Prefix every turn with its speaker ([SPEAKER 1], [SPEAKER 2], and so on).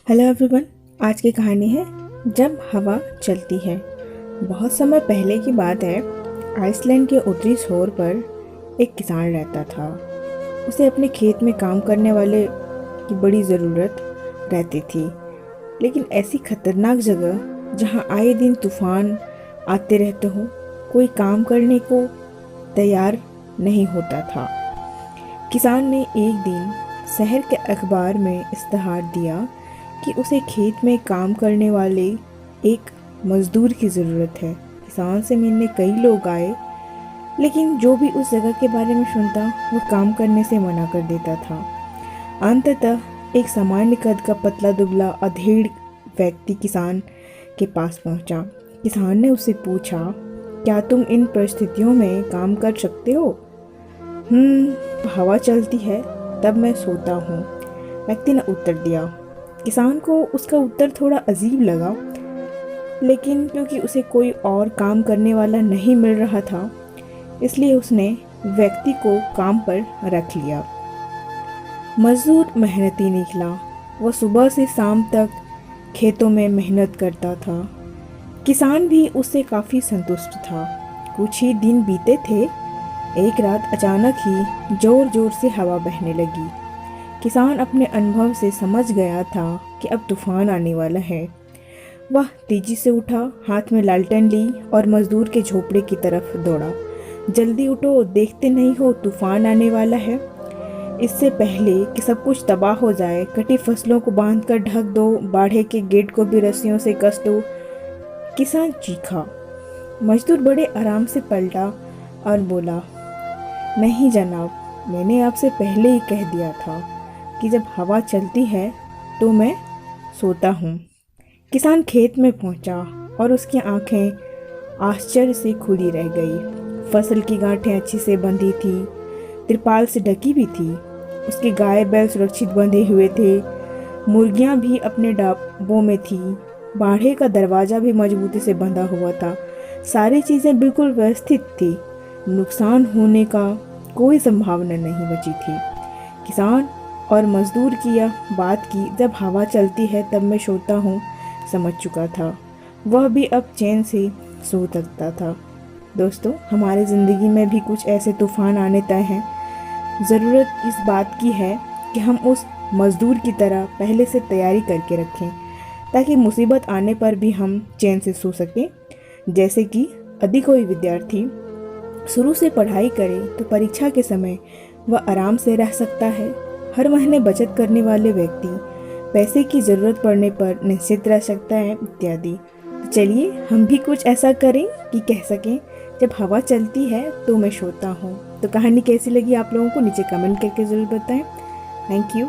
[SPEAKER 1] Hello everyone. आज की कहानी है जब हवा चलती है। बहुत समय पहले की बात है। आइसलैंड के उत्तरी छोर पर एक किसान रहता था। उसे अपने खेत में काम करने वाले की बड़ी ज़रूरत रहती थी, लेकिन ऐसी खतरनाक जगह जहां आए दिन तूफान आते रहते हो, कोई काम करने को तैयार नहीं होता था। किसान ने एक दिन शहर के अखबार में इश्तहार दिया कि उसे खेत में काम करने वाले एक मजदूर की ज़रूरत है। किसान से मिलने कई लोग आए, लेकिन जो भी उस जगह के बारे में सुनता वो काम करने से मना कर देता था। अंततः एक सामान्य कद का पतला दुबला अधेड़ व्यक्ति किसान के पास पहुंचा। किसान ने उससे पूछा, क्या तुम इन परिस्थितियों में काम कर सकते हो? हवा चलती है तब मैं सोता हूँ, व्यक्ति ने उत्तर दिया। किसान को उसका उत्तर थोड़ा अजीब लगा, लेकिन क्योंकि उसे कोई और काम करने वाला नहीं मिल रहा था, इसलिए उसने व्यक्ति को काम पर रख लिया। मजदूर मेहनती निकला। वह सुबह से शाम तक खेतों में मेहनत करता था। किसान भी उससे काफ़ी संतुष्ट था। कुछ ही दिन बीते थे। एक रात अचानक ही जोर जोर से हवा बहने लगी। किसान अपने अनुभव से समझ गया था कि अब तूफान आने वाला है। वह तेजी से उठा, हाथ में लालटेन ली और मजदूर के झोपड़े की तरफ दौड़ा। जल्दी उठो, देखते नहीं हो तूफान आने वाला है। इससे पहले कि सब कुछ तबाह हो जाए, कटी फसलों को बांधकर ढक दो, बाड़े के गेट को भी रस्सियों से कस दो, किसान चीखा। मजदूर बड़े आराम से पलटा और बोला, नहीं जनाब, मैंने आपसे पहले ही कह दिया था कि जब हवा चलती है तो मैं सोता हूँ। किसान खेत में पहुँचा और उसकी आंखें आश्चर्य से खुली रह गई। फसल की गांठें अच्छी से बंधी थी, तिरपाल से ढकी भी थी। उसके गाय बैल सुरक्षित बंधे हुए थे, मुर्गियाँ भी अपने डाबों में थी, बाड़े का दरवाज़ा भी मजबूती से बंधा हुआ था। सारी चीज़ें बिल्कुल व्यवस्थित थी। नुकसान होने का कोई संभावना नहीं बची थी। किसान और मजदूर की यह बात की जब हवा चलती है तब मैं सोता हूँ समझ चुका था। वह भी अब चैन से सो सकता था। दोस्तों, हमारी ज़िंदगी में भी कुछ ऐसे तूफान आने तय हैं। ज़रूरत इस बात की है कि हम उस मजदूर की तरह पहले से तैयारी करके रखें, ताकि मुसीबत आने पर भी हम चैन से सो सकें। जैसे कि यदि कोई विद्यार्थी शुरू से पढ़ाई करे तो परीक्षा के समय वह आराम से रह सकता है। हर महीने बचत करने वाले व्यक्ति पैसे की ज़रूरत पड़ने पर निश्चित रह सकता है, इत्यादि। तो चलिए हम भी कुछ ऐसा करें कि कह सकें, जब हवा चलती है तो मैं सोता हूँ। तो कहानी कैसी लगी आप लोगों को नीचे कमेंट करके ज़रूर बताएं। Thank you.